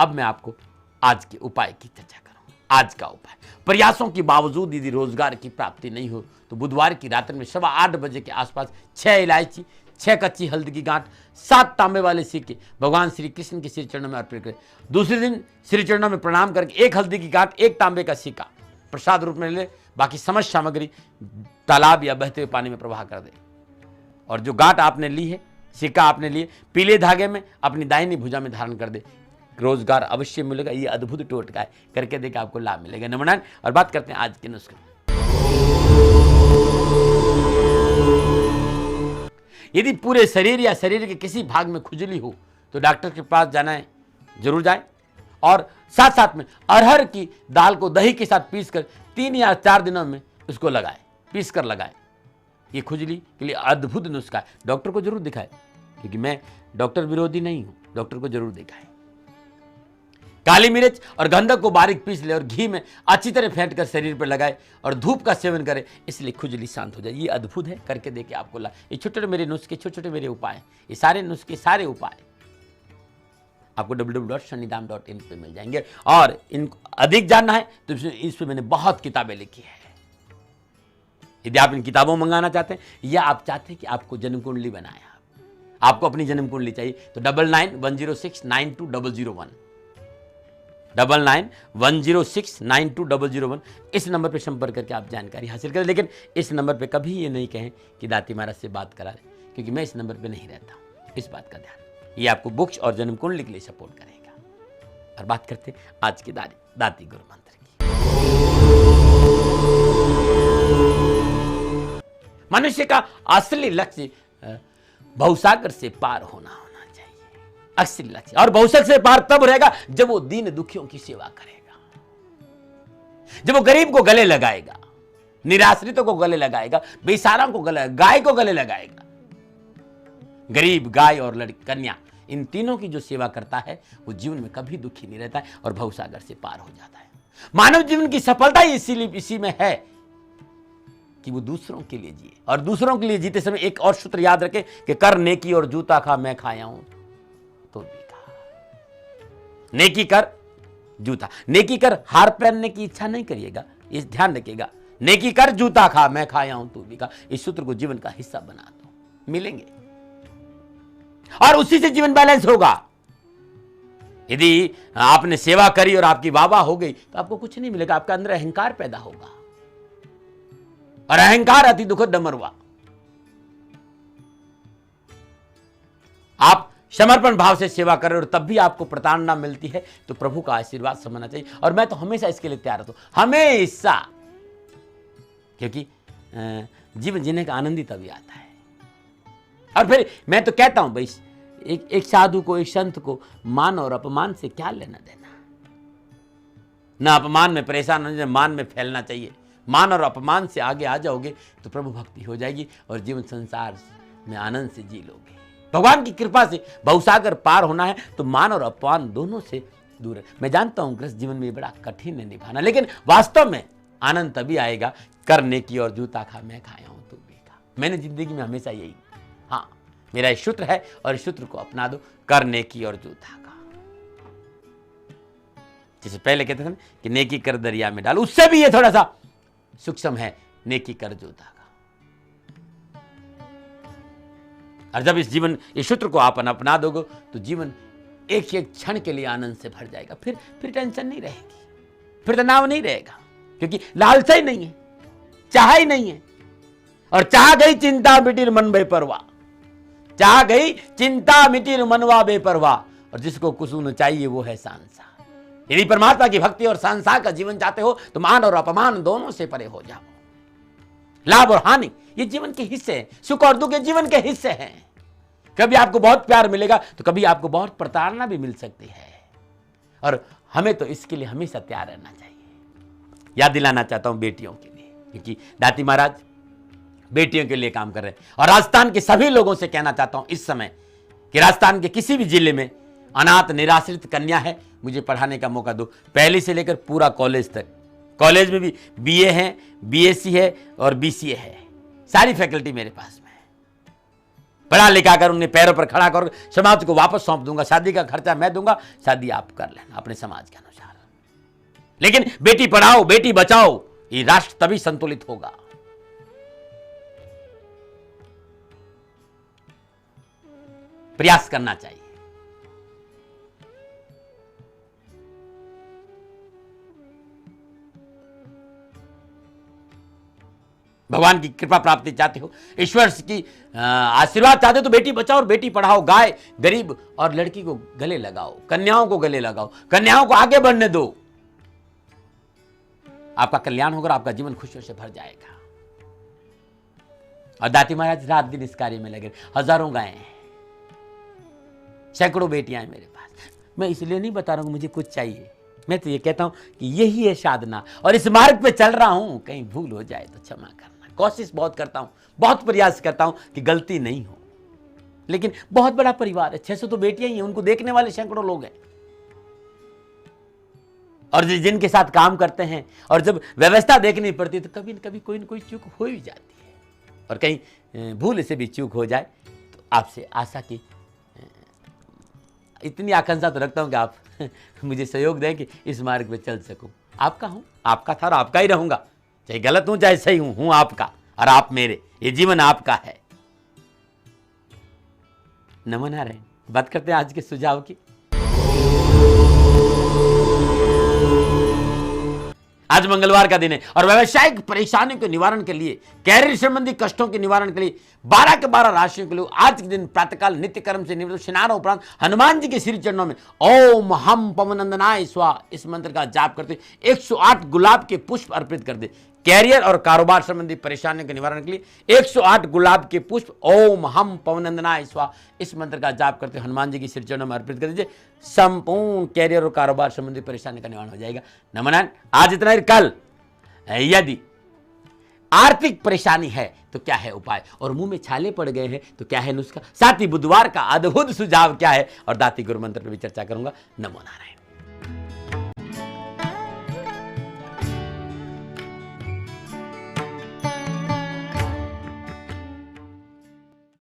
अब मैं आपको आज के उपाय की चर्चा करूंगा। आज का उपाय, प्रयासों के बावजूद यदि रोजगार की प्राप्ति नहीं हो तो बुधवार की रात्रि में 8:15 बजे के आसपास 6 इलायची, 6 कच्ची हल्दी की गांठ, 7 तांबे वाले सिक्के भगवान श्री कृष्ण के श्री चरणों में अर्पित करें। दूसरे दिन श्री चरणों में प्रणाम करके 1 हल्दी की गांठ, 1 तांबे का सिक्का प्रसाद रूप में ले, बाकी समस्त सामग्री तालाब या बहते हुए पानी में प्रवाह कर दे। और जो गांठ आपने ली है, सिक्का आपने लिए, पीले धागे में अपनी दाहिनी भुजा में धारण कर दे। रोजगार अवश्य मिलेगा। ये अद्भुत टोटका है, करके देखिए आपको लाभ मिलेगा। नंबर 9 और बात करते हैं आज के नुस्खे। यदि पूरे शरीर या शरीर के किसी भाग में खुजली हो तो डॉक्टर के पास जाना है, जरूर जाए। और साथ साथ में अरहर की दाल को दही के साथ पीसकर 3 या 4 दिनों में उसको लगाए, पीस कर लगाए। ये खुजली के लिए अद्भुत नुस्खा है। डॉक्टर को जरूर दिखाए, क्योंकि मैं डॉक्टर विरोधी नहीं हूं। डॉक्टर को जरूर दिखाए। काली मिर्च और गंधक को बारीक पीस ले और घी में अच्छी तरह फेंट कर शरीर पर लगाए और धूप का सेवन करे, इसलिए खुजली शांत हो जाए। ये अद्भुत है, करके देखिए आपको ला। ये छोटे छोटे मेरे नुस्खे, छोटे छोटे मेरे उपाय, ये सारे नुस्खे, सारे उपाय आपको www.shanidham.in पे मिल जाएंगे। और इनको अधिक जानना है तो इस पे मैंने बहुत किताबें लिखी है। यदि आप इन किताबों मंगाना चाहते हैं या आप चाहते हैं कि आपको जन्म कुंडली बनाए, आपको अपनी जन्म कुंडली चाहिए, तो 9910692001 9910692001 इस नंबर पर संपर्क करके आप जानकारी हासिल करें। लेकिन इस नंबर पे कभी ये नहीं कहें कि दाती महाराज से बात करा रहे, क्योंकि मैं इस नंबर पे नहीं रहता हूं। इस बात का ध्यान, ये आपको बुक्स और जन्म कुंडली के लिए सपोर्ट करेगा। और बात करते हैं आज के दाती गुरु मंत्र की। मनुष्य का असली लक्ष्य भवसागर से पार होना चाहिए, असली लक्ष्य। और भवसागर से पार तब रहेगा जब वो दीन दुखियों की सेवा करेगा, जब वो गरीब को गले लगाएगा, निराश्रितों को गले लगाएगा, बेसहारा को गले, गाय को गले लगाएगा। गरीब, गाय और लड़की, कन्या, इन तीनों की जो सेवा करता है वो जीवन में कभी दुखी नहीं रहता है और भवसागर से पार हो जाता है। मानव जीवन की सफलता इसी में है कि वो दूसरों के लिए जिए। और दूसरों के लिए जीते समय एक और सूत्र याद रखें कि कर नेकी और जूता खा, मैं खाया हूं तो भी खा। नेकी कर, जूता, नेकी कर, हार पहनने की इच्छा नहीं करिएगा, इस ध्यान रखिएगा। नेकी कर, जूता खा, मैं खाया हूं तो भी खा। इस सूत्र को जीवन का हिस्सा बना दो, मिलेंगे और उसी से जीवन बैलेंस होगा। यदि आपने सेवा करी और आपकी वाह वाह हो गई तो आपको कुछ नहीं मिलेगा, आपका अंदर अहंकार पैदा होगा और अहंकार अति दुखद डमरुआ। आप समर्पण भाव से सेवा कर रहे हो और तब भी आपको प्रताड़ना मिलती है तो प्रभु का आशीर्वाद समझना चाहिए। और मैं तो हमेशा इसके लिए तैयार रहता हूं, हमेशा, क्योंकि जीवन जीने का आनंद ही तभी आता है। और फिर मैं तो कहता हूं भाई, एक साधु को, एक संत को मान और अपमान से क्या लेना देना। ना अपमान में परेशान होना, मान में फैलना चाहिए। मान और अपमान से आगे आ जाओगे तो प्रभु भक्ति हो जाएगी और जीवन संसार में आनंद से जी लोगे। भगवान की कृपा से भवसागर पार होना है तो मान और अपमान दोनों से दूर है। मैं जानता हूं गृहस्थ जीवन में बड़ा कठिन है निभाना, लेकिन वास्तव में आनंद तभी आएगा करने की। और जूता खा, मैं खाया हूं तू भी खा। मैंने जिंदगी में हमेशा यही, हाँ, मेरा एक सूत्र है और इस सूत्र को अपना दो, करने की और जूता खा। जैसे पहले कहते थे ना कि नेकी कर दरिया में डाल, उससे भी ये थोड़ा सा सूक्ष्म है, नेकी कर जूता का। और जब इस सूत्र को आप अपना दोगे तो जीवन एक एक क्षण के लिए आनंद से भर जाएगा। फिर टेंशन नहीं रहेगी, फिर तनाव नहीं रहेगा, क्योंकि लालसा ही नहीं है, चाह ही नहीं है। और चाह गई चिंता मिटी मन बेपरवाह, चाह गई चिंता मिटी मनवा बेपरवाह। और जिसको कुसुम चाहिए वो है सांसा। यदि परमात्मा की भक्ति और सांसा का जीवन चाहते हो तो मान और अपमान दोनों से परे हो जाओ। लाभ और हानि ये जीवन के हिस्से हैं, सुख और दुख ये जीवन के हिस्से हैं। कभी आपको बहुत प्यार मिलेगा तो कभी आपको बहुत प्रताड़ना भी मिल सकती है। और हमें तो इसके लिए हमेशा तैयार रहना चाहिए। याद दिलाना चाहता हूं बेटियों के लिए, क्योंकि दाती महाराज बेटियों के लिए काम कर रहे हैं। और राजस्थान के सभी लोगों से कहना चाहता हूं इस समय कि राजस्थान के किसी भी जिले में अनाथ निराश्रित कन्या है, मुझे पढ़ाने का मौका दो, पहली से लेकर पूरा कॉलेज तक। कॉलेज में भी बीए है, बीएससी है और बीसीए है, सारी फैकल्टी मेरे पास में है। पढ़ा लिखा कर उन्हें पैरों पर खड़ा कर समाज को वापस सौंप दूंगा, शादी का खर्चा मैं दूंगा, शादी आप कर लेना अपने समाज के अनुसार। लेकिन बेटी पढ़ाओ बेटी बचाओ, ये राष्ट्र तभी संतुलित होगा। प्रयास करना चाहिए। भगवान की कृपा प्राप्ति चाहते हो, ईश्वर की आशीर्वाद चाहते हो तो बेटी बचाओ और बेटी पढ़ाओ, गाय गरीब और लड़की को गले लगाओ, कन्याओं को गले लगाओ, कन्याओं को आगे बढ़ने दो। आपका कल्याण होगा, आपका जीवन खुशियों से भर जाएगा। और दाती महाराज रात दिन इस कार्य में लगे, हजारों गायें हैं, सैकड़ों बेटियां हैं मेरे पास। मैं इसलिए नहीं बता रहा हूं मुझे कुछ चाहिए, मैं तो ये कहता हूं कि यही है साधना और इस मार्ग पे चल रहा हूं, कहीं भूल हो जाए तो क्षमा करना। कोशिश बहुत करता हूं, बहुत प्रयास करता हूं कि गलती नहीं हो, लेकिन बहुत बड़ा परिवार है, 600 तो बेटियां ही हैं, उनको देखने वाले सैकड़ों लोग हैं। और जिनके साथ काम करते हैं और जब व्यवस्था देखनी पड़ती है तो कभी न कभी कोई न कोई चूक हो ही जाती है। और कहीं भूल से भी चूक हो जाए तो आपसे आशा की इतनी आकांक्षा तो रखता हूं कि आप मुझे सहयोग दें कि इस मार्ग पे चल सकूं। आपका हूं, आपका था और आपका ही रहूंगा, चाहे गलत हूं चाहे सही हूं आपका और आप मेरे, ये जीवन आपका है। नमो नारायण। बात करते हैं आज के सुझाव की। आज मंगलवार का दिन है और व्यवसायिक परेशानियों के निवारण के लिए, कैरियर संबंधी कष्टों के निवारण के लिए 12 के 12 राशियों के लिए आज के दिन प्रातःकाल नित्य कर्म से निवृत्त स्नान उपरांत हनुमान जी के श्री चरणों में ओम हम पवनंदनाय स्वाहा इस मंत्र का जाप करते 108 गुलाब के पुष्प अर्पित कर दे। कैरियर और कारोबार संबंधी परेशानियों के निवारण के लिए 108 गुलाब के पुष्प ओम हम पवनंदनाय स्वाहा इस मंत्र का जाप करते हनुमान जी की श्री चरणों में अर्पित कर दीजिए। संपूर्ण कैरियर और कारोबार संबंधी परेशानी का निवारण हो जाएगा। नमन। आज इतना ही। कल यदि आर्थिक परेशानी है तो क्या है उपाय, और मुंह में छाले पड़ गए हैं तो क्या है नुस्खा, साथ ही बुधवार का अद्भुत सुझाव क्या है और दाती गुरु मंत्र पर भी चर्चा करूंगा। नमो नारायण।